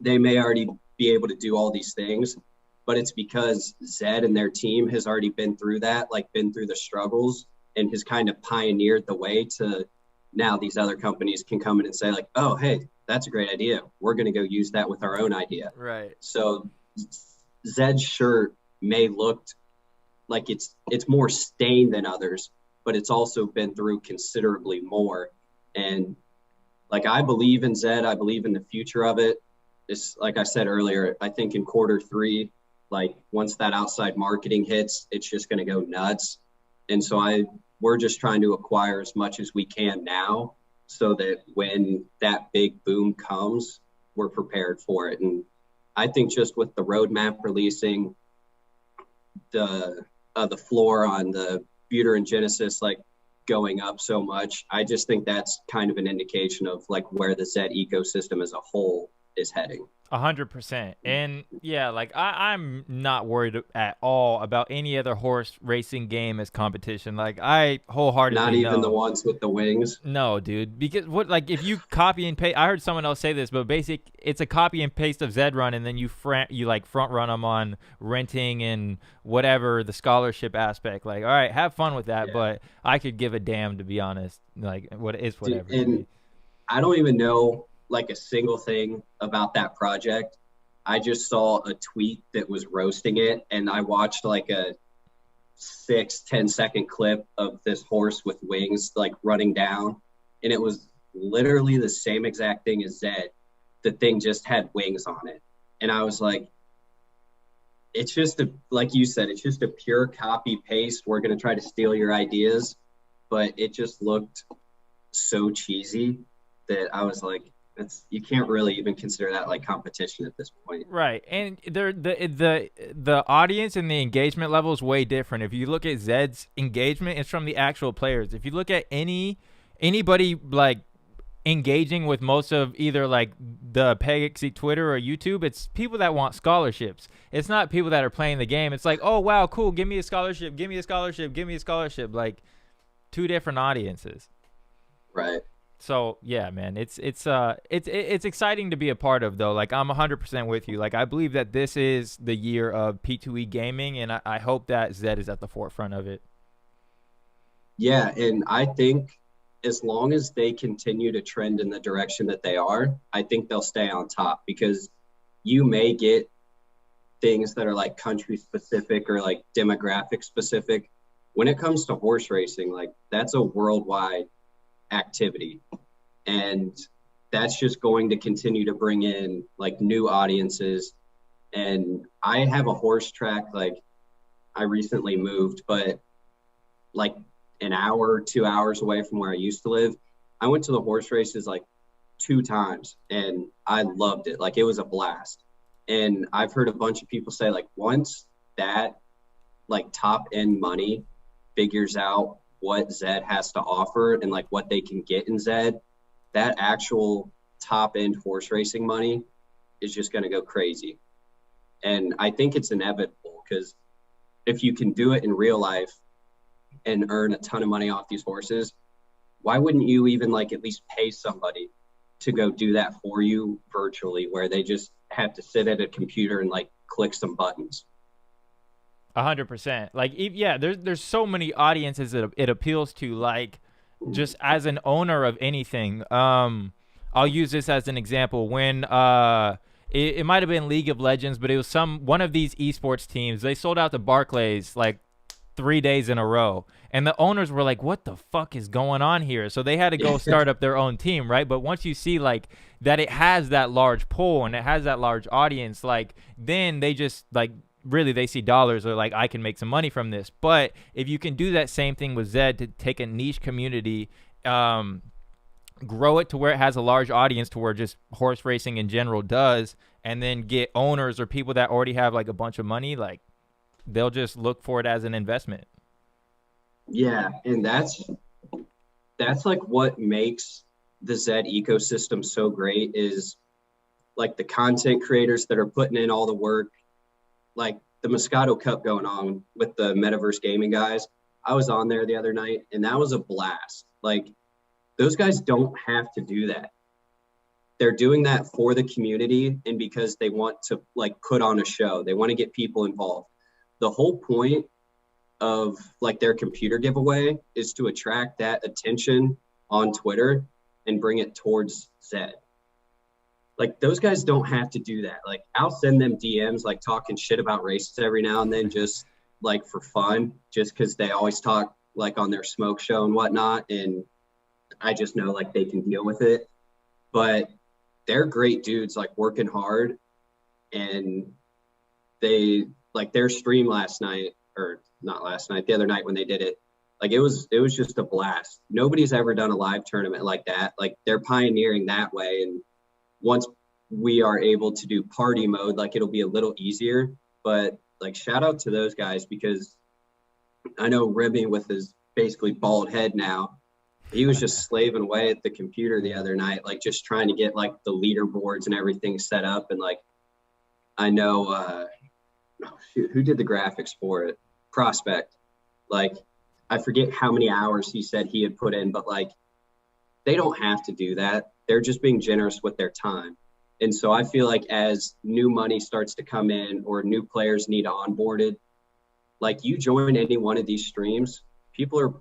They may already be able to do all these things, but it's because Zed and their team has already been through that, like been through the struggles and has kind of pioneered the way to now these other companies can come in and say like, oh, hey, that's a great idea. We're going to go use that with our own idea. Right. So Zed's shirt may look like it's more stained than others, but it's also been through considerably more. And like I believe in Zed, I believe in the future of it. It's like I said earlier, I think in quarter 3, like once that outside marketing hits, it's just going to go nuts. And so we're just trying to acquire as much as we can now so that when that big boom comes, we're prepared for it. And I think just with the roadmap releasing, the floor on the Buter and Genesis like going up so much, I just think that's kind of an indication of like where the Zed ecosystem as a whole is heading. 100%. And yeah, like I'm not worried at all about any other horse racing game as competition. Like I Not wholeheartedly even the know. ones with the wings. No, dude. Because what like if you copy and paste I heard someone else say this, but it's a copy and paste of Zed Run, and then you like front run them on renting and whatever the scholarship aspect. Like, all right, have fun with that, Yeah. but I could give a damn, to be honest. Like what it's Dude, whatever to and me. I don't even know like a single thing about that project. I just saw a tweet that was roasting it, and I watched like a 6-10 second clip of this horse with wings like running down, and it was literally the same exact thing as Zed. The thing just had wings on it, and I was like, it's just a like you said, it's just a pure copy paste. We're gonna try to steal your ideas, but it just looked so cheesy that I was like, that's you can't really even consider that like competition at this point. Right, and the audience and the engagement level is way different. If you look at Zed's engagement, it's from the actual players. If you look at anybody like engaging with most of either like the Pegixie Twitter or YouTube, it's people that want scholarships. It's not people that are playing the game. It's like, oh wow, cool, give me a scholarship, give me a scholarship, give me a scholarship. Like two different audiences. Right. So yeah, man, it's exciting to be a part of though. Like I'm 100% with you. Like I believe that this is the year of P2E gaming, and I hope that Zed is at the forefront of it. Yeah, and I think as long as they continue to trend in the direction that they are, I think they'll stay on top because you may get things that are like country specific or like demographic specific. When it comes to horse racing, like that's a worldwide activity. And that's just going to continue to bring in like new audiences. And I have a horse track, like I recently moved, but like an hour, 2 hours away from where I used to live. I went to the horse races like 2 times and I loved it. Like it was a blast. And I've heard a bunch of people say like once that like top end money figures out what Zed has to offer and like what they can get in Zed, that actual top end horse racing money is just going to go crazy. And I think it's inevitable because if you can do it in real life and earn a ton of money off these horses, why wouldn't you even like at least pay somebody to go do that for you virtually, where they just have to sit at a computer and like click some buttons? 100%. Like, yeah, there's so many audiences that it appeals to. Like, just as an owner of anything, I'll use this as an example. When it might have been League of Legends, but it was one of these esports teams. They sold out to Barclays like 3 days in a row, and the owners were like, "What the fuck is going on here?" So they had to go start up their own team, right? But once you see like that, it has that large pull and it has that large audience, like then they just like really they see dollars or like I can make some money from this. But if you can do that same thing with Zed to take a niche community, grow it to where it has a large audience to where just horse racing in general does, and then get owners or people that already have like a bunch of money, like they'll just look for it as an investment. Yeah, and that's like what makes the Zed ecosystem so great is like the content creators that are putting in all the work, like the Moscato Cup going on with the Metaverse Gaming guys. I was on there the other night and that was a blast. Like those guys don't have to do that. They're doing that for the community and because they want to like put on a show. They want to get people involved. The whole point of like their computer giveaway is to attract that attention on Twitter and bring it towards Zed. Like those guys don't have to do that. Like I'll send them DMs like talking shit about races every now and then just like for fun, just because they always talk like on their smoke show and whatnot. And I just know like they can deal with it. But they're great dudes, like working hard. And they like their stream last night, or not last night, the other night when they did it, like it was just a blast. Nobody's ever done a live tournament like that. Like they're pioneering that way. And once we are able to do party mode, like it'll be a little easier. But like shout out to those guys, because I know Remy with his basically bald head now, he was just slaving away at the computer the other night, like just trying to get like the leaderboards and everything set up. And like I know who did the graphics for it? Prospect. Like I forget how many hours he said he had put in, but like they don't have to do that. They're just being generous with their time. And so I feel like as new money starts to come in or new players need onboarded, like you join any one of these streams, people are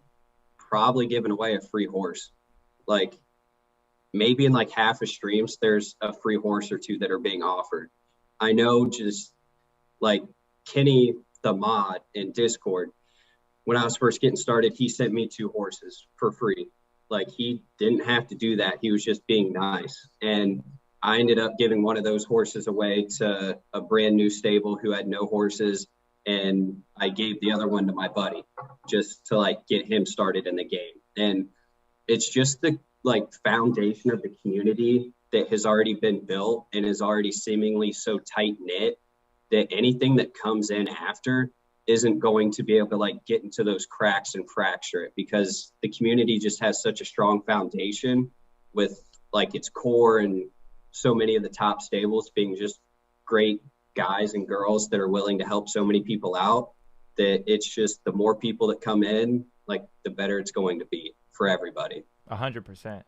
probably giving away a free horse. Like maybe in like half of streams, there's a free horse or two that are being offered. I know just like Kenny, the mod in Discord, when I was first getting started, he sent me 2 horses for free. Like he didn't have to do that. He was just being nice. And I ended up giving one of those horses away to a brand new stable who had no horses. And I gave the other one to my buddy just to like get him started in the game. And it's just the like foundation of the community that has already been built and is already seemingly so tight knit that anything that comes in after isn't going to be able to like get into those cracks and fracture it, because the community just has such a strong foundation with like its core and so many of the top stables being just great guys and girls that are willing to help so many people out, that it's just the more people that come in, like the better it's going to be for everybody. 100%.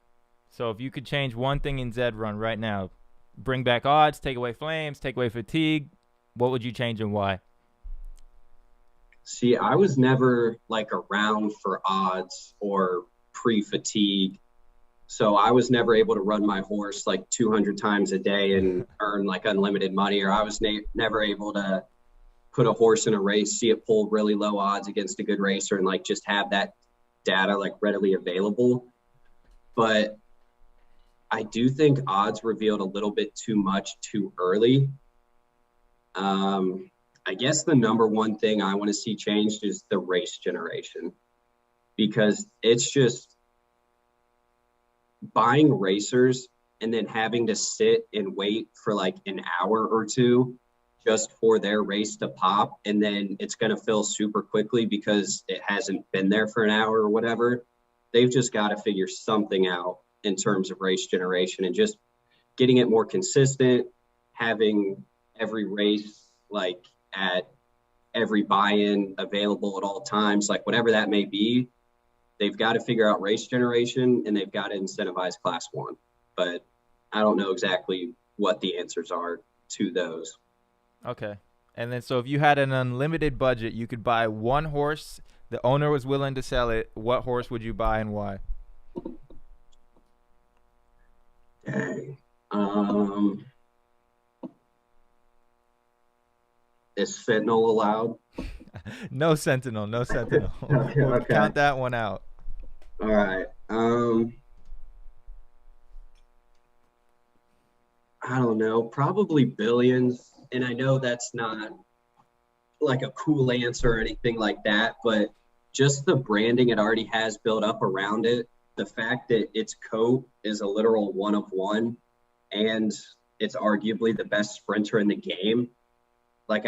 So if you could change one thing in Zed Run right now, bring back odds, take away flames, take away fatigue, what would you change and why? See, I was never like around for odds or pre-fatigue. So I was never able to run my horse like 200 times a day and earn like unlimited money, or I was never able to put a horse in a race, see it pull really low odds against a good racer and like just have that data like readily available. But I do think odds revealed a little bit too much too early. I guess the number one thing I want to see changed is the race generation, because it's just buying racers and then having to sit and wait for like an hour or two just for their race to pop, and then it's going to fill super quickly because it hasn't been there for an hour or whatever. They've just got to figure something out in terms of race generation and just getting it more consistent, having every race like at every buy-in available at all times, like whatever that may be. They've got to figure out race generation and they've got to incentivize class one. But I don't know exactly what the answers are to those. Okay. And then so if you had an unlimited budget, you could buy one horse. The owner was willing to sell it. What horse would you buy and why? Dang. Is Sentinel allowed? No Sentinel. No Sentinel. Okay, We'll okay. count that one out. All right. I don't know. Probably Billions. And I know that's not like a cool answer or anything like that, but just the branding it already has built up around it, the fact that its coat is a literal one of one, and it's arguably the best sprinter in the game. Like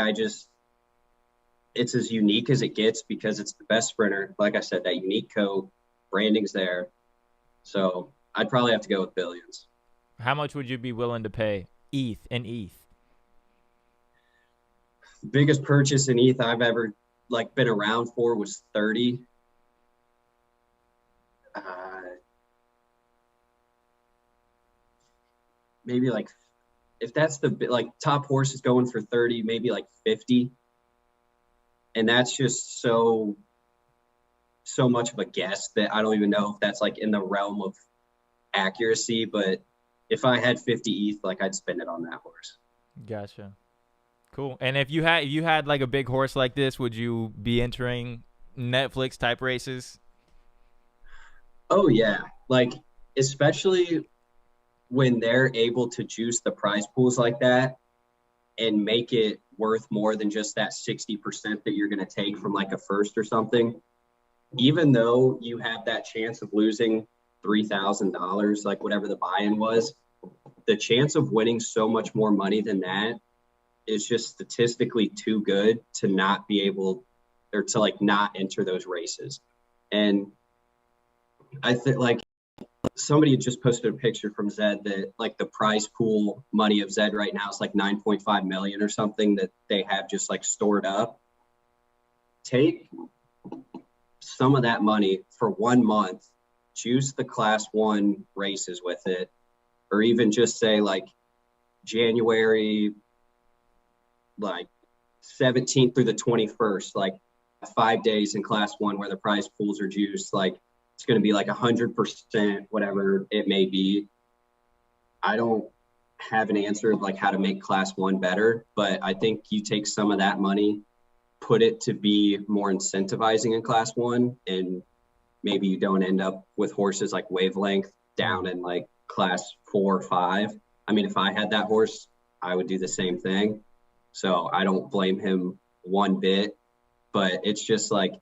it's as unique as it gets because it's the best sprinter. Like I said, that unique coat, branding's there. So I'd probably have to go with Billions. How much would you be willing to pay? ETH. Biggest purchase in ETH I've ever like been around for was 30. Uh, maybe like if that's the like top horse is going for 30, maybe like 50. And that's just so much of a guess that I don't even know if that's like in the realm of accuracy. But if I had 50 ETH, like I'd spend it on that horse. Gotcha. Cool. And if you had like a big horse like this, would you be entering Netflix type races? Oh yeah, like especially when they're able to juice the prize pools like that and make it worth more than just that 60% that you're going to take from like a first or something. Even though you have that chance of losing $3,000, like whatever the buy-in was, the chance of winning so much more money than that is just statistically too good to not be able or to like not enter those races. And I think like somebody had just posted a picture from Zed that like the prize pool money of Zed right now is like 9.5 million or something that they have just like stored up. Take some of that money for 1 month, choose the class one races with it, or even just say like January like 17th through the 21st, like 5 days in class one where the prize pools are juiced. Like it's going to be like 100%, whatever it may be. I don't have an answer of like how to make class one better, but I think you take some of that money, put it to be more incentivizing in class one, and maybe you don't end up with horses like Wavelength down in like class 4 or 5. I mean, if I had that horse, I would do the same thing. So I don't blame him one bit, but it's just like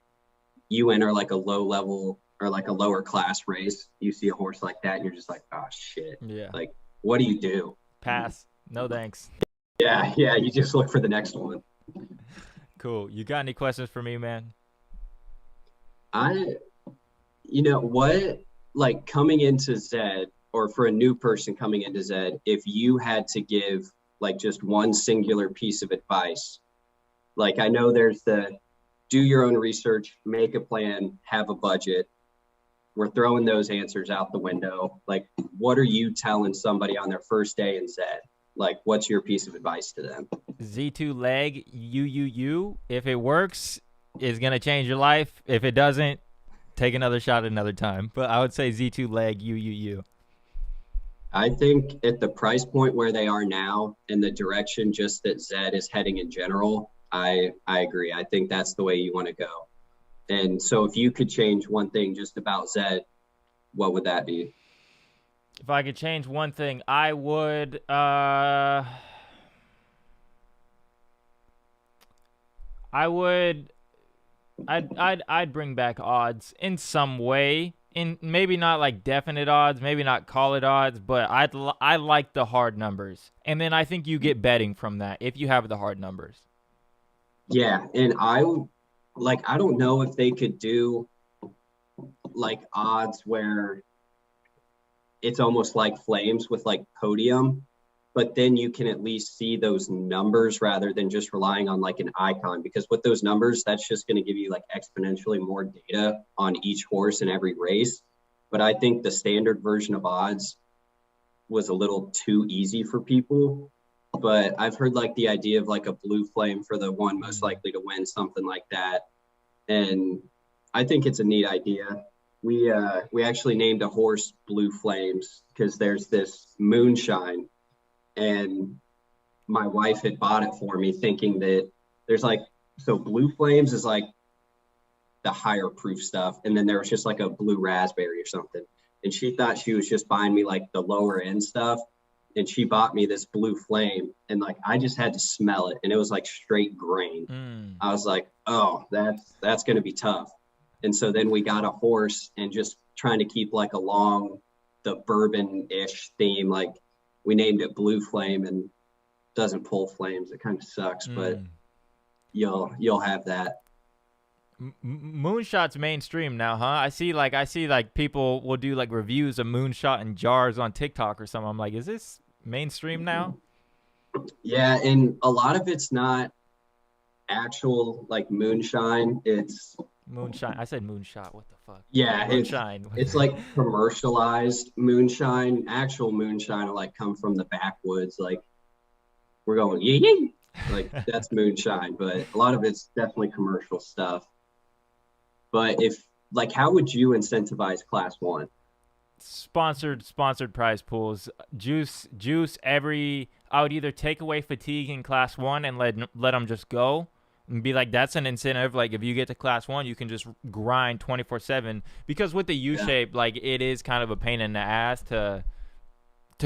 you enter like a low level or like a lower class race, you see a horse like that, and you're just like, oh shit. Yeah. Like, what do you do? Pass. No thanks. Yeah, you just look for the next one. Cool. You got any questions for me, man? You know what, like coming into Zed, or for a new person coming into Zed, if you had to give like just one singular piece of advice, like I know there's the do your own research, make a plan, have a budget. We're throwing those answers out the window. Like, what are you telling somebody on their first day in Zed? Like, what's your piece of advice to them? Z2 leg UUU. If it works, it's gonna change your life. If it doesn't, take another shot at another time. But I would say Z2 leg UUU. I think at the price point where they are now and the direction just that Zed is heading in general, I agree. I think that's the way you want to go. And so if you could change one thing just about Zed, what would that be? If I could change one thing, I would I would I'd bring back odds in some way. in maybe not like definite odds, maybe not call it odds, but I like the hard numbers. And then I think you get betting from that if you have the hard numbers. Yeah, and I don't know if they could do like odds where it's almost like flames with like podium, but then you can at least see those numbers rather than just relying on like an icon, because with those numbers, that's just going to give you like exponentially more data on each horse in every race. But I think the standard version of odds was a little too easy for people. But I've heard like the idea of like a blue flame for the one most likely to win, something like that. And I think it's a neat idea. We actually named a horse Blue Flames because there's this moonshine, and my wife had bought it for me thinking that there's like, so Blue Flames is like the higher proof stuff, and then there was just like a blue raspberry or something, and she thought she was just buying me like the lower end stuff, and she bought me this Blue Flame, and like I just had to smell it, and it was like straight grain. I was like, oh, that's going to be tough. And so then we got a horse, and just trying to keep like along the bourbon-ish theme, like we named it Blue Flame, and doesn't pull flames. It kind of sucks, but you'll have that. Moonshot's mainstream now, huh? I see like people will do like reviews of moonshot in jars on TikTok or something. I'm like, is this mainstream now? Yeah, and a lot of it's not actual like moonshine. It's moonshine. I said moonshot. What the fuck? Yeah, moonshine. It's like commercialized moonshine. Actual moonshine will like come from the backwoods. Like we're going yee yee. Like that's moonshine, but a lot of it's definitely commercial stuff. But how would you incentivize class one? Sponsored prize pools. Juice every. I would either take away fatigue in class one and let them just go, and be like, that's an incentive. Like if you get to class one, you can just grind 24/7. Because with the U shape, like it is kind of a pain in the ass to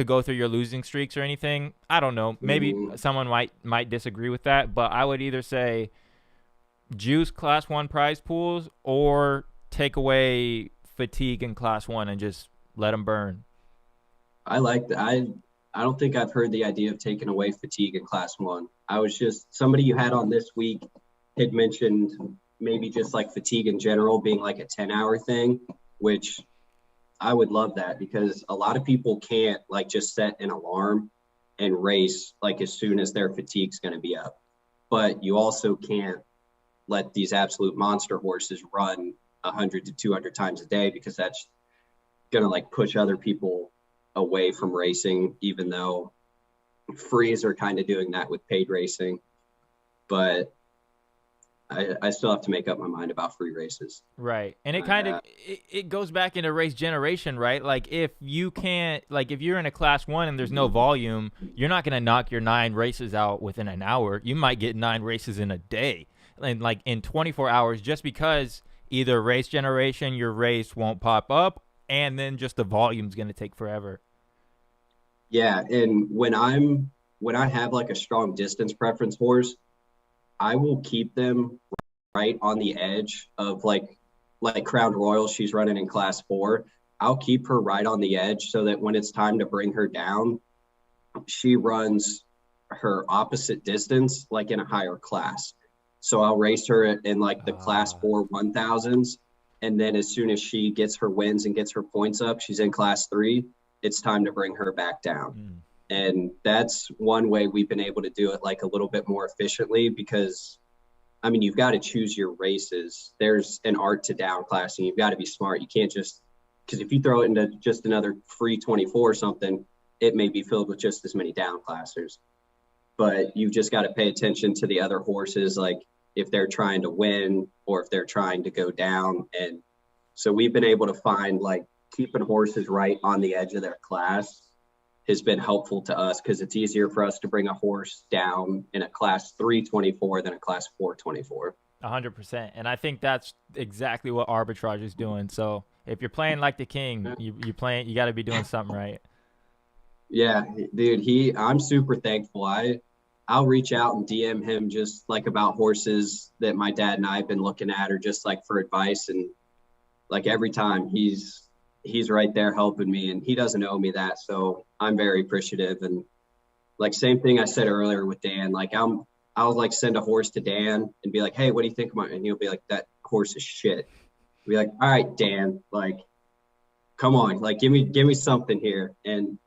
go through your losing streaks or anything. I don't know. Maybe someone might disagree with that, but I would either say juice class one prize pools or take away fatigue in class one and just let them burn. I like that. I don't think I've heard the idea of taking away fatigue in class one. I was just, somebody you had on this week had mentioned maybe just like fatigue in general being like a 10-hour thing, which I would love that, because a lot of people can't like just set an alarm and race like as soon as their fatigue's going to be up. But you also can't let these absolute monster horses run 100 to 200 times a day, because that's going to like push other people away from racing, even though frees are kind of doing that with paid racing. But I still have to make up my mind about free races. Right. And it kind of it goes back into race generation, right? Like if you can't, like if you're in a class one and there's no volume, you're not going to knock your 9 races out within an hour. You might get 9 races in a day, and like in 24 hours, just because either race generation, your race won't pop up, and then just the volume's going to take forever. Yeah, and when I have like a strong distance preference horse, I will keep them right on the edge of like Crown Royal. She's running in class 4. I'll keep her right on the edge so that when it's time to bring her down, she runs her opposite distance like in a higher class. So I'll race her in like the class 4 1000s. And then as soon as she gets her wins and gets her points up, she's in class 3, it's time to bring her back down. And that's one way we've been able to do it like a little bit more efficiently, because I mean, you've got to choose your races. There's an art to downclassing. You've got to be smart. You can't just, because if you throw it into just another free 24 or something, it may be filled with just as many downclassers. But you've just got to pay attention to the other horses, like if they're trying to win or if they're trying to go down. And so we've been able to find like keeping horses right on the edge of their class has been helpful to us, because it's easier for us to bring a horse down in a class 3 24 than a class 4 24. 100%. And I think that's exactly what arbitrage is doing. So if you're playing like the king, you got to be doing something right. Yeah, dude, I'm super thankful. I'll reach out and DM him just like about horses that my dad and I have been looking at, or just like for advice. And Like every time he's right there helping me, and he doesn't owe me that. So I'm very appreciative. And like same thing I said earlier with Dan, like I'll like send a horse to Dan and be like, hey, what do you think about it? And he'll be like, that horse is shit. I'll be like, all right, Dan, like, come on, like give me something here. And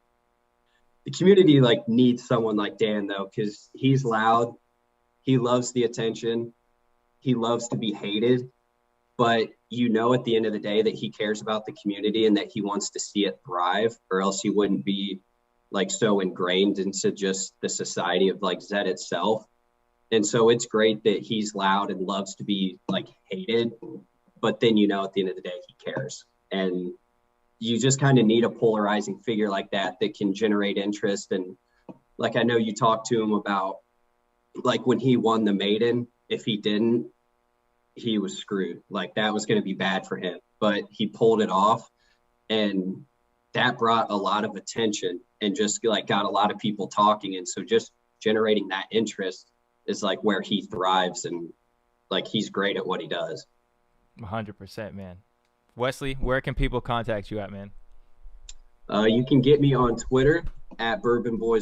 the community like needs someone like Dan though, because he's loud, he loves the attention, he loves to be hated, but you know at the end of the day that he cares about the community and that he wants to see it thrive, or else he wouldn't be like so ingrained into just the society of like Zed itself. And so it's great that he's loud and loves to be like hated, but then you know at the end of the day he cares. And you just kind of need a polarizing figure like that that can generate interest. And like I know you talked to him about like when he won the maiden, if he didn't, he was screwed. Like that was going to be bad for him, but he pulled it off, and that brought a lot of attention and just like got a lot of people talking. And so just generating that interest is like where he thrives, and like he's great at what he does. 100%, man. Wesley, where can people contact you at, man? You can get me on Twitter at Bourbon Boys